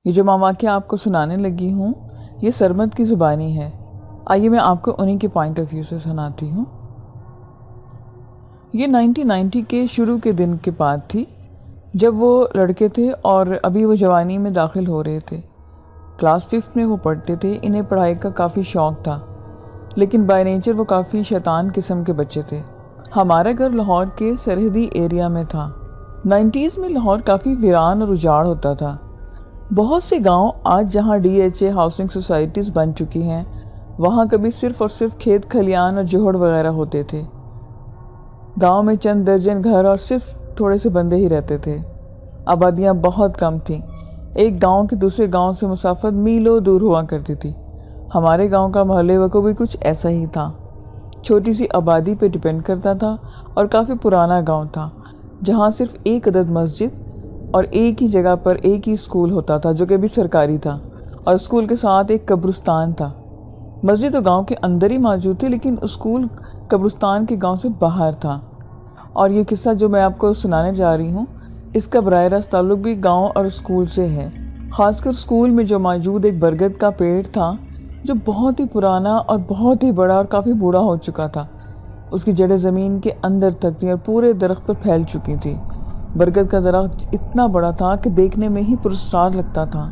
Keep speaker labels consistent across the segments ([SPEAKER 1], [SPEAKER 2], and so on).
[SPEAKER 1] یہ جو میں واقعہ آپ کو سنانے لگی ہوں یہ سرمد کی زبانی ہے۔ آئیے میں آپ کو انہی کے پوائنٹ آف ویو سے سناتی ہوں۔ یہ 1990 کے شروع کے دن کے بعد تھی جب وہ لڑکے تھے اور ابھی وہ جوانی میں داخل ہو رہے تھے۔ کلاس 5 میں وہ پڑھتے تھے۔ انہیں پڑھائی کا کافی شوق تھا لیکن بائی نیچر وہ کافی شیطان قسم کے بچے تھے۔ ہمارا گھر لاہور کے سرحدی ایریا میں تھا۔ 90s میں لاہور کافی ویران اور اجاڑ ہوتا تھا۔ بہت سے گاؤں آج جہاں DHA ہاؤسنگ سوسائٹیز بن چکی ہیں وہاں کبھی صرف اور صرف کھیت کھلیان اور جوہڑ وغیرہ ہوتے تھے۔ گاؤں میں چند درجن گھر اور صرف تھوڑے سے بندے ہی رہتے تھے۔ آبادیاں بہت کم تھیں۔ ایک گاؤں کے دوسرے گاؤں سے مسافت میلوں دور ہوا کرتی تھی۔ ہمارے گاؤں کا محلے وقوع بھی کچھ ایسا ہی تھا۔ چھوٹی سی آبادی پہ ڈپینڈ کرتا تھا اور کافی پرانا گاؤں تھا جہاں صرف ایک عدد مسجد اور ایک ہی جگہ پر ایک ہی اسکول ہوتا تھا جو کہ بھی سرکاری تھا، اور اسکول کے ساتھ ایک قبرستان تھا۔ مسجد تو گاؤں کے اندر ہی موجود تھی لیکن اسکول قبرستان کے گاؤں سے باہر تھا۔ اور یہ قصہ جو میں آپ کو سنانے جا رہی ہوں اس کا براہ راست تعلق بھی گاؤں اور اسکول سے ہے۔ خاص کر اسکول میں جو موجود ایک برگد کا پیڑ تھا جو بہت ہی پرانا اور بہت ہی بڑا اور کافی بوڑھا ہو چکا تھا۔ اس کی جڑیں زمین کے اندر تک تھیں اور پورے درخت پر پھیل چکی تھی۔ برگد کا درخت اتنا بڑا تھا کہ دیکھنے میں ہی پراسرار لگتا تھا۔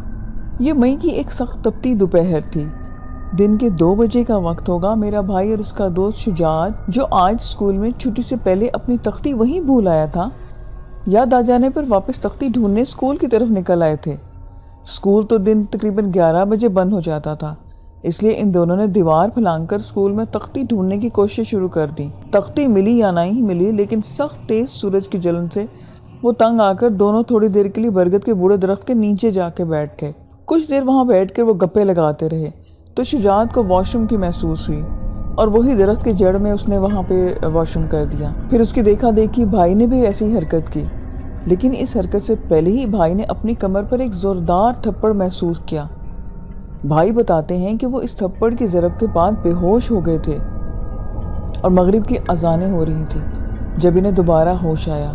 [SPEAKER 1] یہ مئی کی ایک سخت تپتی دوپہر تھی۔ دن کے 2 بجے کا وقت ہوگا۔ میرا بھائی اور اس کا دوست شجاعت جو آج اسکول میں چھٹی سے پہلے اپنی تختی وہیں بھول آیا تھا، یاد آ جانے پر واپس تختی ڈھونڈنے اسکول کی طرف نکل آئے تھے۔ اسکول تو دن تقریباً 11 بجے بند ہو جاتا تھا، اس لیے ان دونوں نے دیوار پھلانگ کر اسکول میں تختی ڈھونڈنے کی کوشش شروع کر دی۔ تختی ملی یا نہیں ملی لیکن سخت تیز سورج کی جلن سے وہ تنگ آ کر دونوں تھوڑی دیر کے لیے برگد کے بوڑھے درخت کے نیچے جا کے بیٹھ گئے۔ کچھ دیر وہاں بیٹھ کر وہ گپے لگاتے رہے تو شجاعت کو واش روم کی محسوس ہوئی اور وہی درخت کے جڑ میں اس نے وہاں پہ واش روم کر دیا۔ پھر اس کی دیکھا دیکھی بھائی نے بھی ایسی حرکت کی، لیکن اس حرکت سے پہلے ہی بھائی نے اپنی کمر پر ایک زوردار تھپڑ محسوس کیا۔ بھائی بتاتے ہیں کہ وہ اس تھپڑ کی ضرب کے بعد بے ہوش ہو گئے تھے اور مغرب کی اذانیں ہو رہی تھیں جب انہیں دوبارہ ہوش آیا۔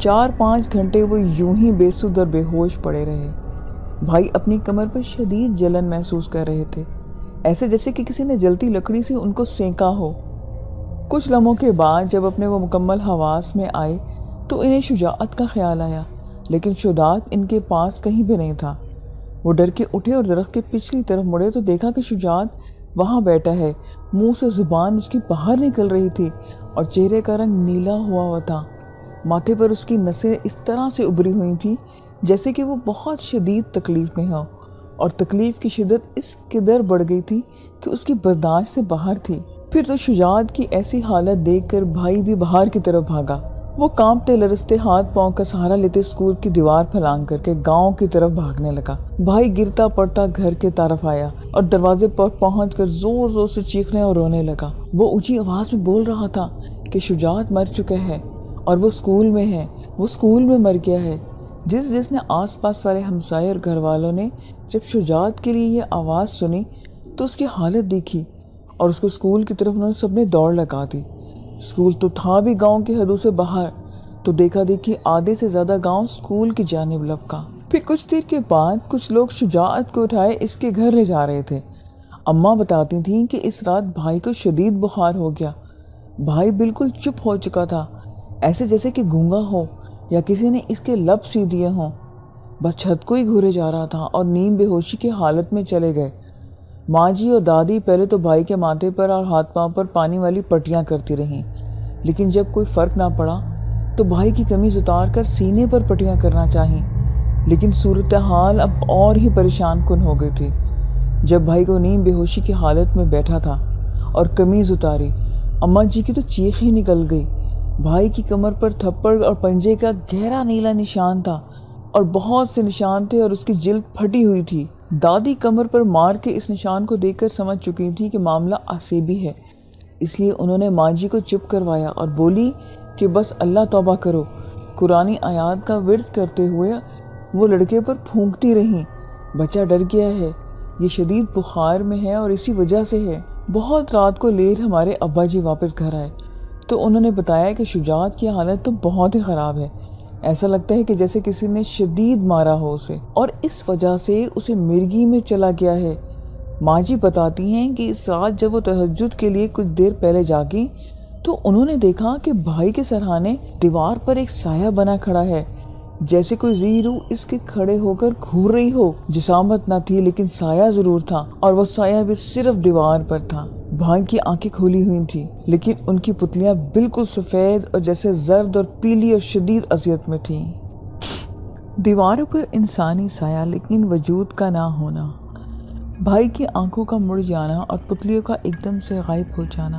[SPEAKER 1] 4-5 گھنٹے وہ یوں ہی بے سود اور بے ہوش پڑے رہے۔ بھائی اپنی کمر پر شدید جلن محسوس کر رہے تھے، ایسے جیسے کہ کسی نے جلتی لکڑی سے ان کو سینکا ہو۔ کچھ لمحوں کے بعد جب اپنے وہ مکمل حواس میں آئے تو انہیں شجاعت کا خیال آیا، لیکن شجاعت ان کے پاس کہیں بھی نہیں تھا۔ وہ ڈر کے اٹھے اور درخت کے پچھلی طرف مڑے تو دیکھا کہ شجاعت وہاں بیٹھا ہے، منہ سے زبان اس کی باہر نکل رہی تھی اور چہرے کا رنگ نیلا ہوا تھا۔ ماتھے پر اس کی نسیں اس طرح سے ابری ہوئی تھیں جیسے کہ وہ بہت شدید تکلیف میں ہو، اور تکلیف کی شدت اس قدر بڑھ گئی تھی کہ اس کی برداشت سے باہر تھی۔ پھر تو شجاعت کی ایسی حالت دیکھ کر بھائی بھی باہر کی طرف بھاگا۔ وہ کانپتے لرزتے ہاتھ پاؤں کا سہارا لیتے اسکول کی دیوار پھلانگ کر کے گاؤں کی طرف بھاگنے لگا۔ بھائی گرتا پڑتا گھر کے طرف آیا اور دروازے پر پہنچ کر زور زور سے چیخنے اور رونے لگا۔ وہ اونچی آواز میں بول رہا تھا کہ شجاعت مر چکا ہے اور وہ اسکول میں ہے، وہ اسکول میں مر گیا ہے۔ جس نے آس پاس والے ہمسائے اور گھر والوں نے جب شجاعت کے لیے یہ آواز سنی تو اس کی حالت دیکھی اور اس کو اسکول کی طرف انہوں نے سب نے دوڑ لگا دی۔ اسکول تو تھا بھی گاؤں کی حدوں سے باہر، تو دیکھا دیکھی آدھے سے زیادہ گاؤں اسکول کی جانب لپکا۔ پھر کچھ دیر کے بعد کچھ لوگ شجاعت کو اٹھائے اس کے گھر لے جا رہے تھے۔ اماں بتاتی تھیں کہ اس رات بھائی کو شدید بخار ہو گیا۔ بھائی بالکل چپ ہو چکا تھا، ایسے جیسے کہ گونگا ہو یا کسی نے اس کے لب سی دیے ہوں۔ بس چھت کو ہی گھورے جا رہا تھا اور نیم بے ہوشی کی حالت میں چلے گئے۔ ماں جی اور دادی پہلے تو بھائی کے ماتھے پر اور ہاتھ پاؤں پر پانی والی پٹیاں کرتی رہیں، لیکن جب کوئی فرق نہ پڑا تو بھائی کی قمیض اتار کر سینے پر پٹیاں کرنا چاہیں، لیکن صورتحال اب اور ہی پریشان کن ہو گئی تھی۔ جب بھائی کو نیم بے ہوشی کی حالت میں بیٹھا تھا اور قمیض اتاری، اماں جی کی تو چیخ ہی نکل گئی۔ بھائی کی کمر پر تھپڑ اور پنجے کا گہرا نیلا نشان تھا اور بہت سے نشان تھے اور اس کی جلد پھٹی ہوئی تھی۔ دادی کمر پر مار کے اس نشان کو دیکھ کر سمجھ چکی تھی کہ معاملہ عصبی ہے، اس لیے انہوں نے ماں جی کو چپ کروایا اور بولی کہ بس اللہ توبہ کرو۔ قرآنی آیات کا ورد کرتے ہوئے وہ لڑکے پر پھونکتی رہیں، بچہ ڈر گیا ہے، یہ شدید بخار میں ہے اور اسی وجہ سے ہے۔ بہت رات کو لیر ہمارے ابا جی واپس گھر آئے تو انہوں نے بتایا کہ شجاعت کی حالت تو بہت ہی خراب ہے، ایسا لگتا ہے کہ جیسے کسی نے شدید مارا ہو اسے، اور اس وجہ سے اسے مرگی میں چلا گیا ہے۔ ماں جی بتاتی ہیں کہ اس رات جب وہ تہجد کے لیے کچھ دیر پہلے جاگی تو انہوں نے دیکھا کہ بھائی کے سرہانے دیوار پر ایک سایہ بنا کھڑا ہے، جیسے کوئی ذی روح اس کے کھڑے ہو کر گھور رہی ہو۔ جسامت نہ تھی لیکن سایہ ضرور تھا، اور وہ سایہ بھی صرف دیوار پر تھا۔ بھائی کی آنکھیں کھلی ہوئی تھیں لیکن ان کی پتلیاں بالکل سفید اور جیسے زرد اور پیلی اور شدید اذیت میں تھیں۔ دیواروں پر انسانی سایہ لیکن وجود کا نہ ہونا، بھائی کی آنکھوں کا مڑ جانا اور پتلیوں کا ایک دم سے غائب ہو جانا،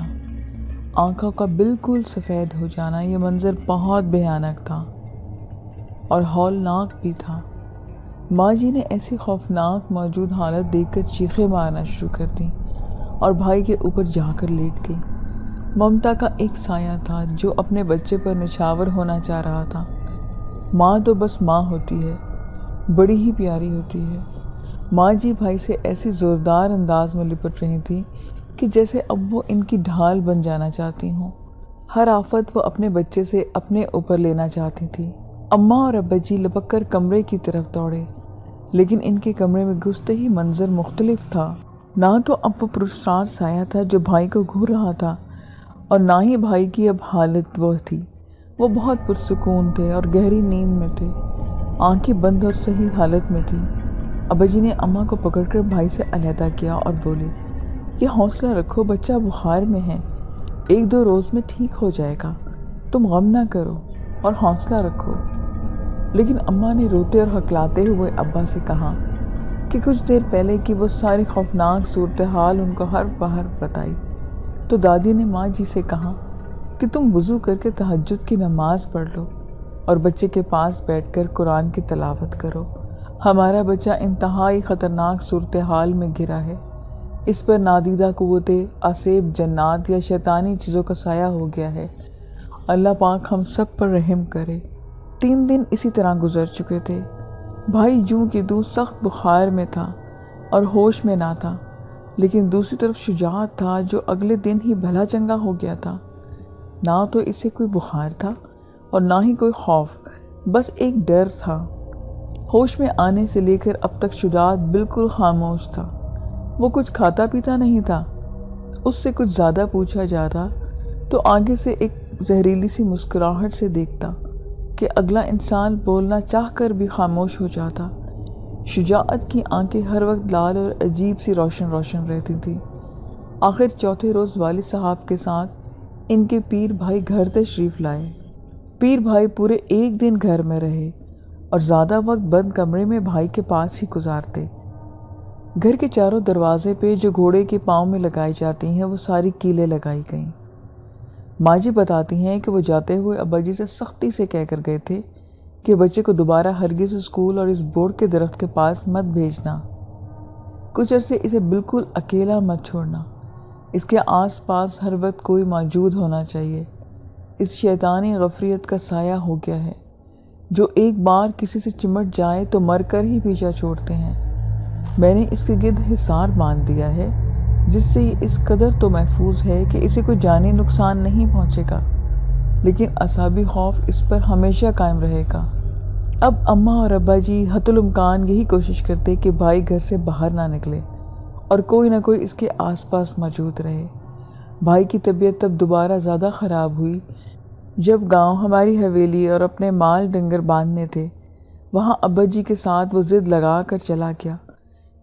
[SPEAKER 1] آنکھوں کا بالکل سفید ہو جانا، یہ منظر بہت بھیانک تھا اور ہولناک بھی تھا۔ ماں جی نے ایسی خوفناک موجود حالت دیکھ کر چیخیں مارنا شروع کر دیں اور بھائی کے اوپر جا کر لیٹ گئی۔ ممتا کا ایک سایہ تھا جو اپنے بچے پر نچھاور ہونا چاہ رہا تھا۔ ماں تو بس ماں ہوتی ہے، بڑی ہی پیاری ہوتی ہے۔ ماں جی بھائی سے ایسی زوردار انداز میں لپٹ رہی تھی کہ جیسے اب وہ ان کی ڈھال بن جانا چاہتی ہوں۔ ہر آفت وہ اپنے بچے سے اپنے اوپر لینا چاہتی تھی۔ اماں اور ابا جی لپک کر کمرے کی طرف دوڑے، لیکن ان کے کمرے میں گھستے ہی منظر مختلف تھا۔ نہ تو اب وہ پراسرار سایہ تھا جو بھائی کو گھور رہا تھا، اور نہ ہی بھائی کی اب حالت وہ تھی۔ وہ بہت پرسکون تھے اور گہری نیند میں تھے، آنکھیں بند اور صحیح حالت میں تھی۔ ابا جی نے اماں کو پکڑ کر بھائی سے علیحدہ کیا اور بولے کہ حوصلہ رکھو، بچہ بخار میں ہے، 1-2 روز میں ٹھیک ہو جائے گا، تم غم نہ کرو اور حوصلہ رکھو۔ لیکن اماں نے روتے اور ہکلاتے ہوئے ابا سے کہا کہ کچھ دیر پہلے کی وہ ساری خوفناک صورتحال ان کو حرف بحرف بتائی۔ تو دادی نے ماں جی سے کہا کہ تم وضو کر کے تہجد کی نماز پڑھ لو اور بچے کے پاس بیٹھ کر قرآن کی تلاوت کرو۔ ہمارا بچہ انتہائی خطرناک صورتحال میں گرا ہے، اس پر نادیدہ قوتیں، آسیب، جنات یا شیطانی چیزوں کا سایہ ہو گیا ہے۔ اللہ پاک ہم سب پر رحم کرے۔ 3 دن اسی طرح گزر چکے تھے۔ بھائی جوں کی دوں سخت بخار میں تھا اور ہوش میں نہ تھا، لیکن دوسری طرف شجاعت تھا جو اگلے دن ہی بھلا چنگا ہو گیا تھا۔ نہ تو اسے کوئی بخار تھا اور نہ ہی کوئی خوف، بس ایک ڈر تھا۔ ہوش میں آنے سے لے کر اب تک شجاعت بالکل خاموش تھا۔ وہ کچھ کھاتا پیتا نہیں تھا۔ اس سے کچھ زیادہ پوچھا جاتا تو آگے سے ایک زہریلی سی مسکراہٹ سے دیکھتا کہ اگلا انسان بولنا چاہ کر بھی خاموش ہو جاتا۔ شجاعت کی آنکھیں ہر وقت لال اور عجیب سی روشن روشن رہتی تھی۔ آخر چوتھے روز والد صاحب کے ساتھ ان کے پیر بھائی گھر تشریف لائے۔ پیر بھائی پورے 1 دن گھر میں رہے اور زیادہ وقت بند کمرے میں بھائی کے پاس ہی گزارتے۔ گھر کے چاروں دروازے پہ جو گھوڑے کے پاؤں میں لگائی جاتی ہیں وہ ساری کیلیں لگائی گئیں۔ ماں جی بتاتی ہیں کہ وہ جاتے ہوئے ابا جی سے سختی سے کہہ کر گئے تھے کہ بچے کو دوبارہ ہرگز اسکول اور اس بورڈ کے درخت کے پاس مت بھیجنا، کچھ عرصے اسے بالکل اکیلا مت چھوڑنا، اس کے آس پاس ہر وقت کوئی موجود ہونا چاہیے۔ اس شیطانی غفریت کا سایہ ہو گیا ہے، جو ایک بار کسی سے چمٹ جائے تو مر کر ہی پیچھا چھوڑتے ہیں۔ میں نے اس کے گرد حصار باندھ دیا ہے جس سے یہ اس قدر تو محفوظ ہے کہ اسے کوئی جانی نقصان نہیں پہنچے گا، لیکن اعصابی خوف اس پر ہمیشہ قائم رہے گا۔ اب اماں اور ابا جی حتی الامکان یہی کوشش کرتے کہ بھائی گھر سے باہر نہ نکلے اور کوئی نہ کوئی اس کے آس پاس موجود رہے۔ بھائی کی طبیعت تب دوبارہ زیادہ خراب ہوئی جب گاؤں ہماری حویلی اور اپنے مال ڈنگر باندھنے تھے، وہاں ابا جی کے ساتھ وہ ضد لگا کر چلا گیا۔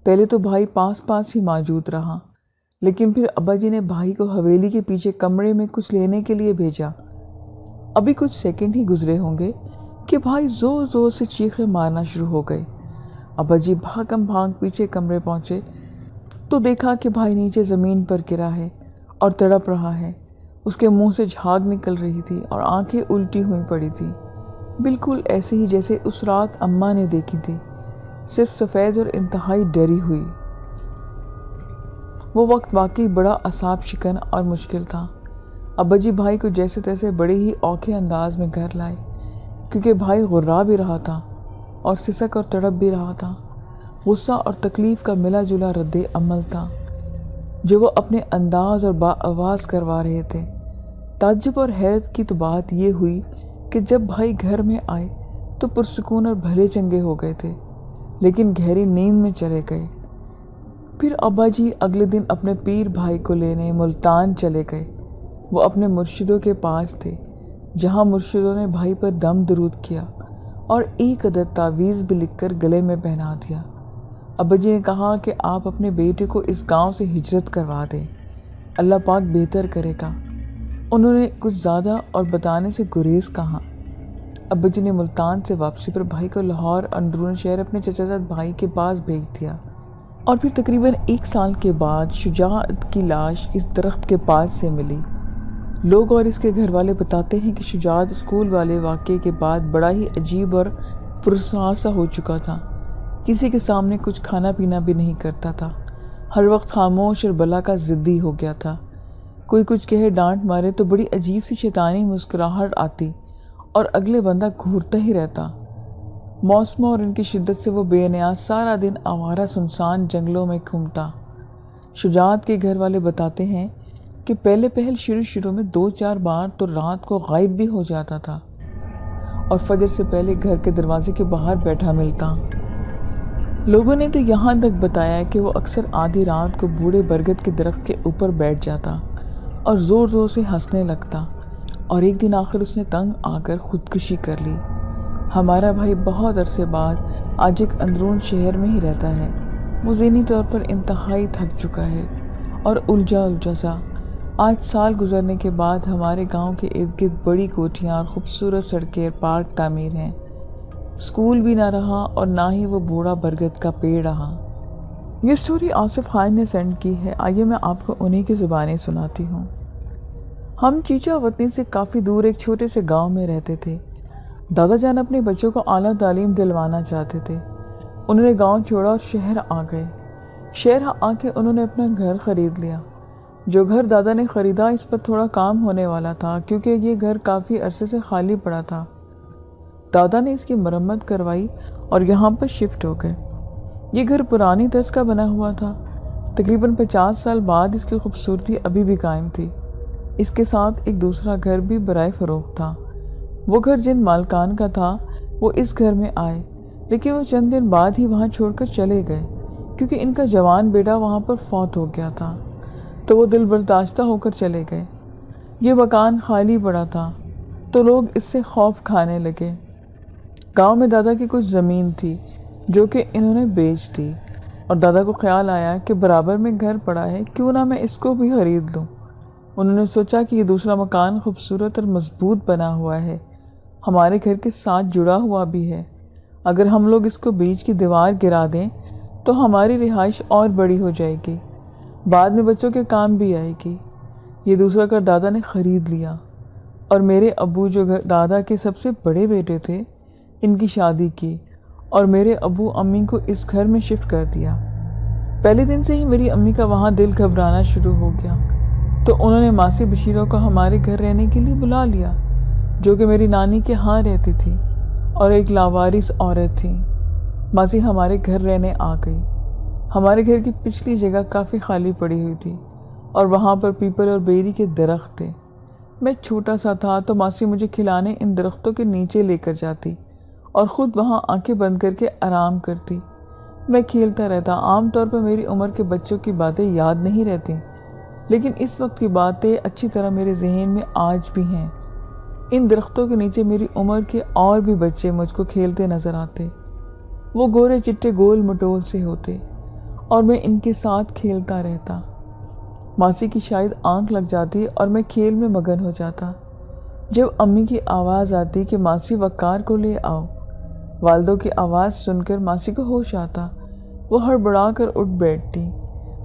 [SPEAKER 1] پہلے تو بھائی پاس پاس ہی موجود رہا، لیکن پھر ابا جی نے بھائی کو حویلی کے پیچھے کمرے میں کچھ لینے کے لیے بھیجا۔ ابھی کچھ سیکنڈ ہی گزرے ہوں گے کہ بھائی زور زور سے چیخیں مارنا شروع ہو گئے۔ ابا جی بھاگم بھاگ پیچھے کمرے پہنچے تو دیکھا کہ بھائی نیچے زمین پر گرا ہے اور تڑپ رہا ہے۔ اس کے منہ سے جھاگ نکل رہی تھی اور آنکھیں الٹی ہوئی پڑی تھی، بالکل ایسے ہی جیسے اس رات اماں نے دیکھی تھی، صرف سفید اور انتہائی ڈری ہوئی۔ وہ وقت واقعی بڑا اعصاب شکن اور مشکل تھا۔ ابا جی بھائی کو جیسے تیسے بڑے ہی اوکھے انداز میں گھر لائے، کیونکہ بھائی غرا بھی رہا تھا اور سسک اور تڑپ بھی رہا تھا۔ غصہ اور تکلیف کا ملا جلا رد عمل تھا جو وہ اپنے انداز اور آواز کروا رہے تھے۔ تعجب اور حیرت کی تو بات یہ ہوئی کہ جب بھائی گھر میں آئے تو پرسکون اور بھلے چنگے ہو گئے تھے، لیکن گہری نیند میں چلے گئے۔ پھر ابا جی اگلے دن اپنے پیر بھائی کو لینے ملتان چلے گئے۔ وہ اپنے مرشدوں کے پاس تھے، جہاں مرشدوں نے بھائی پر دم درود کیا اور ایک عدد تعویذ بھی لکھ کر گلے میں پہنا دیا۔ ابا جی نے کہا کہ آپ اپنے بیٹے کو اس گاؤں سے ہجرت کروا دیں، اللہ پاک بہتر کرے گا۔ انہوں نے کچھ زیادہ اور بتانے سے گریز کہا۔ ابا جی نے ملتان سے واپسی پر بھائی کو لاہور اندرون شہر اپنے چچا زاد بھائی کے پاس بھیج دیا، اور پھر تقریباً 1 سال کے بعد شجاعت کی لاش اس درخت کے پاس سے ملی۔ لوگ اور اس کے گھر والے بتاتے ہیں کہ شجاعت اسکول والے واقعے کے بعد بڑا ہی عجیب اور پراسرار سا ہو چکا تھا۔ کسی کے سامنے کچھ کھانا پینا بھی نہیں کرتا تھا، ہر وقت خاموش اور بلا کا ضدی ہو گیا تھا۔ کوئی کچھ کہے ڈانٹ مارے تو بڑی عجیب سی شیطانی مسکراہٹ آتی اور اگلے بندہ گھورتا ہی رہتا۔ موسموں اور ان کی شدت سے وہ بے نیاز سارا دن آوارہ سنسان جنگلوں میں گھومتا۔ شجاعت کے گھر والے بتاتے ہیں کہ پہلے شروع میں 2-4 بار تو رات کو غائب بھی ہو جاتا تھا اور فجر سے پہلے گھر کے دروازے کے باہر بیٹھا ملتا۔ لوگوں نے تو یہاں تک بتایا کہ وہ اکثر آدھی رات کو بوڑھے برگد کے درخت کے اوپر بیٹھ جاتا اور زور زور سے ہنسنے لگتا، اور ایک دن آخر اس نے تنگ آ کر خودکشی کر لی۔ ہمارا بھائی بہت عرصے بعد آج ایک اندرون شہر میں ہی رہتا ہے۔ وہ ذہنی طور پر انتہائی تھک چکا ہے اور الجھا سا۔ آج سال گزرنے کے بعد ہمارے گاؤں کے ارد گرد بڑی کوٹھیاں اور خوبصورت سڑکیں اور پارک تعمیر ہیں۔ اسکول بھی نہ رہا اور نہ ہی وہ بوڑھا برگد کا پیڑ رہا۔ یہ سٹوری آصف خان نے سینڈ کی ہے، آئیے میں آپ کو انہی کی زبانیں سناتی ہوں۔ ہم چیچا وطنی سے کافی دور ایک چھوٹے سے گاؤں میں رہتے تھے۔ دادا جان اپنے بچوں کو اعلیٰ تعلیم دلوانا چاہتے تھے۔ انہوں نے گاؤں چھوڑا اور شہر آ گئے۔ شہر آ کے انہوں نے اپنا گھر خرید لیا۔ جو گھر دادا نے خریدا اس پر تھوڑا کام ہونے والا تھا، کیونکہ یہ گھر کافی عرصے سے خالی پڑا تھا۔ دادا نے اس کی مرمت کروائی اور یہاں پر شفٹ ہو گئے۔ یہ گھر پرانی طرز کا بنا ہوا تھا۔ تقریباً 50 سال بعد اس کی خوبصورتی ابھی بھی قائم تھی۔ اس کے ساتھ ایک دوسرا گھر بھی برائے فروخت تھا۔ وہ گھر جن مالکان کا تھا وہ اس گھر میں آئے، لیکن وہ چند دن بعد ہی وہاں چھوڑ کر چلے گئے، کیونکہ ان کا جوان بیٹا وہاں پر فوت ہو گیا تھا، تو وہ دل برداشتہ ہو کر چلے گئے۔ یہ مکان خالی پڑا تھا تو لوگ اس سے خوف کھانے لگے۔ گاؤں میں دادا کی کچھ زمین تھی جو کہ انہوں نے بیچ دی، اور دادا کو خیال آیا کہ برابر میں گھر پڑا ہے، کیوں نہ میں اس کو بھی خرید لوں۔ انہوں نے سوچا کہ یہ دوسرا مکان خوبصورت اور مضبوط بنا ہوا ہے، ہمارے گھر کے ساتھ جڑا ہوا بھی ہے۔ اگر ہم لوگ اس کو بیچ کی دیوار گرا دیں تو ہماری رہائش اور بڑی ہو جائے گی، بعد میں بچوں کے کام بھی آئے گی۔ یہ دوسرا گھر دادا نے خرید لیا، اور میرے ابو جو دادا کے سب سے بڑے بیٹے تھے، ان کی شادی کی اور میرے ابو امی کو اس گھر میں شفٹ کر دیا۔ پہلے دن سے ہی میری امی کا وہاں دل گھبرانا شروع ہو گیا، تو انہوں نے ماسی بشیرہ کو ہمارے گھر رہنے کے لیے بلا لیا، جو کہ میری نانی کے ہاں رہتی تھی اور ایک لاوارث عورت تھی۔ ماسی ہمارے گھر رہنے آ گئی۔ ہمارے گھر کی پچھلی جگہ کافی خالی پڑی ہوئی تھی اور وہاں پر پیپل اور بیری کے درخت تھے۔ میں چھوٹا سا تھا تو ماسی مجھے کھلانے ان درختوں کے نیچے لے کر جاتی اور خود وہاں آنکھیں بند کر کے آرام کرتی۔ میں کھیلتا رہتا۔ عام طور پر میری عمر کے بچوں کی باتیں یاد نہیں رہتی، لیکن اس وقت کی باتیں اچھی طرح میرے ذہن میں آج بھی ہیں۔ ان درختوں کے نیچے میری عمر کے اور بھی بچے مجھ کو کھیلتے نظر آتے۔ وہ گورے چٹے گول مٹول سے ہوتے اور میں ان کے ساتھ کھیلتا رہتا۔ ماسی کی شاید آنکھ لگ جاتی اور میں کھیل میں مگن ہو جاتا۔ جب امی کی آواز آتی کہ ماسی وقار کو لے آؤ، والدوں کی آواز سن کر ماسی کو ہوش آتا۔ وہ ہڑبڑا کر اٹھ بیٹھتی،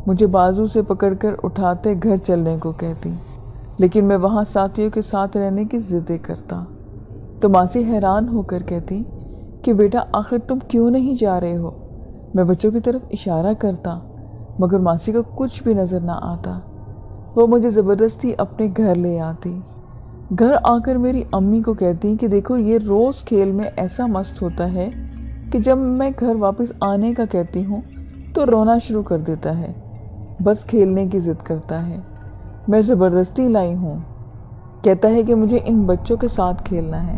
[SPEAKER 1] مجھے بازو سے پکڑ کر اٹھاتے گھر چلنے کو کہتی، لیکن میں وہاں ساتھیوں کے ساتھ رہنے کی ضدیں کرتا۔ تو ماسی حیران ہو کر کہتی کہ بیٹا آخر تم کیوں نہیں جا رہے ہو؟ میں بچوں کی طرف اشارہ کرتا، مگر ماسی کو کچھ بھی نظر نہ آتا۔ وہ مجھے زبردستی اپنے گھر لے آتی۔ گھر آ کر میری امی کو کہتی کہ دیکھو یہ روز کھیل میں ایسا مست ہوتا ہے کہ جب میں گھر واپس آنے کا کہتی ہوں تو رونا شروع کر دیتا ہے، بس کھیلنے کی ضد کرتا ہے۔ میں زبردستی لائی ہوں، کہتا ہے کہ مجھے ان بچوں کے ساتھ کھیلنا ہے۔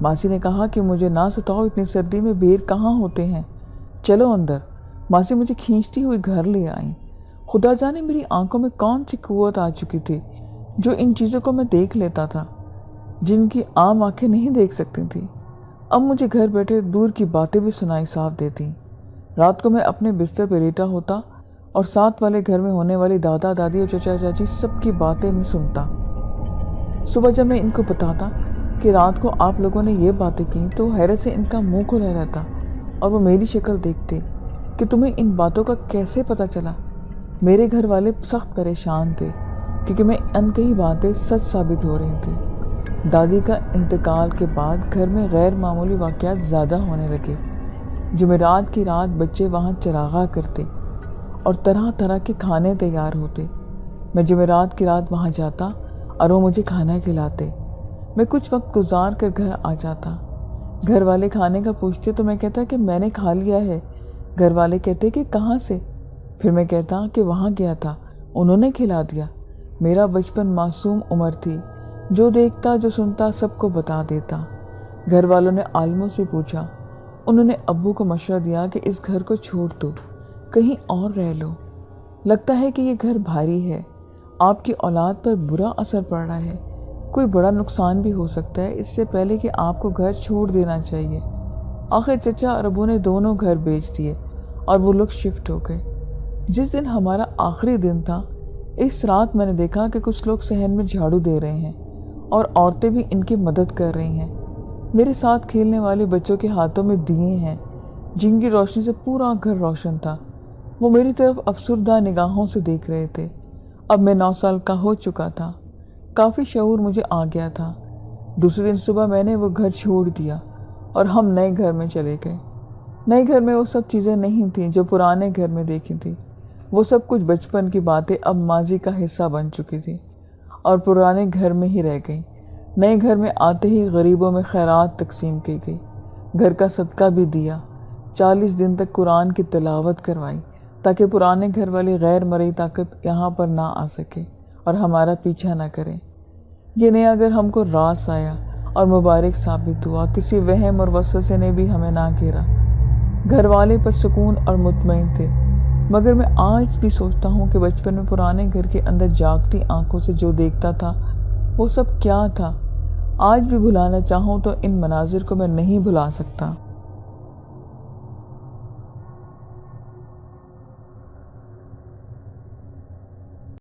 [SPEAKER 1] ماسی نے کہا کہ مجھے نہ ستاؤ، اتنی سردی میں بیر کہاں ہوتے ہیں، چلو اندر۔ ماسی مجھے کھینچتی ہوئی گھر لے آئیں۔ خدا جانے میری آنکھوں میں کون سی قوت آ چکی تھی جو ان چیزوں کو میں دیکھ لیتا تھا جن کی عام آنکھیں نہیں دیکھ سکتی تھی۔ اب مجھے گھر بیٹھے دور کی باتیں بھی سنائی صاف دیتی۔ رات کو میں اپنے بستر پہ لیٹا ہوتا اور ساتھ والے گھر میں ہونے والی دادا دادی اور چچا چاچی سب کی باتیں میں سنتا۔ صبح جب میں ان کو بتاتا کہ رات کو آپ لوگوں نے یہ باتیں کی تو حیرت سے ان کا منہ کھلا رہتا اور وہ میری شکل دیکھتے کہ تمہیں ان باتوں کا کیسے پتہ چلا۔ میرے گھر والے سخت پریشان تھے کیونکہ میں انکہی باتیں سچ ثابت ہو رہی تھی۔ دادی کا انتقال کے بعد گھر میں غیر معمولی واقعات زیادہ ہونے لگے۔ جمعرات کی رات بچے وہاں چراغاں کرتے اور طرح طرح کے کھانے تیار ہوتے۔ میں جمعرات کی رات وہاں جاتا اور وہ مجھے کھانا کھلاتے۔ میں کچھ وقت گزار کر گھر آ جاتا۔ گھر والے کھانے کا پوچھتے تو میں کہتا کہ میں نے کھا لیا ہے۔ گھر والے کہتے کہ کہاں سے؟ پھر میں کہتا کہ وہاں گیا تھا، انہوں نے کھلا دیا۔ میرا بچپن معصوم عمر تھی، جو دیکھتا جو سنتا سب کو بتا دیتا۔ گھر والوں نے عالموں سے پوچھا، انہوں نے ابو کو مشورہ دیا کہ اس گھر کو چھوڑ دو، کہیں اور رہ لو، لگتا ہے کہ یہ گھر بھاری ہے، آپ کی اولاد پر برا اثر پڑ رہا ہے، کوئی بڑا نقصان بھی ہو سکتا ہے، اس سے پہلے کہ آپ کو گھر چھوڑ دینا چاہیے۔ آخر چچا اور ابو نے دونوں گھر بیچ دیے اور وہ لوگ شفٹ ہو گئے۔ جس دن ہمارا آخری دن تھا، اس رات میں نے دیکھا کہ کچھ لوگ صحن میں جھاڑو دے رہے ہیں اور عورتیں بھی ان کی مدد کر رہی ہیں۔ میرے ساتھ کھیلنے والے بچوں کے ہاتھوں میں دیے ہیں جن کی روشنی سے پورا گھر روشن تھا۔ وہ میری طرف افسردہ نگاہوں سے دیکھ رہے تھے۔ اب میں 9 سال کا ہو چکا تھا، کافی شعور مجھے آ گیا تھا۔ دوسرے دن صبح میں نے وہ گھر چھوڑ دیا اور ہم نئے گھر میں چلے گئے۔ نئے گھر میں وہ سب چیزیں نہیں تھیں جو پرانے گھر میں دیکھی تھی۔ وہ سب کچھ بچپن کی باتیں اب ماضی کا حصہ بن چکی تھی اور پرانے گھر میں ہی رہ گئی۔ نئے گھر میں آتے ہی غریبوں میں خیرات تقسیم کی گئی، گھر کا صدقہ بھی دیا، 40 دن تک قرآن کی تلاوت کروائی تاکہ پرانے گھر والی غیر مرئی طاقت یہاں پر نہ آ سکے اور ہمارا پیچھا نہ کرے۔ یہ نیا گھر ہم کو راس آیا اور مبارک ثابت ہوا، کسی وہم اور وسوسے نے بھی ہمیں نہ گھیرا۔ گھر والے پر سکون اور مطمئن تھے، مگر میں آج بھی سوچتا ہوں کہ بچپن میں پرانے گھر کے اندر جاگتی آنکھوں سے جو دیکھتا تھا وہ سب کیا تھا۔ آج بھی بھلانا چاہوں تو ان مناظر کو میں نہیں بھلا سکتا۔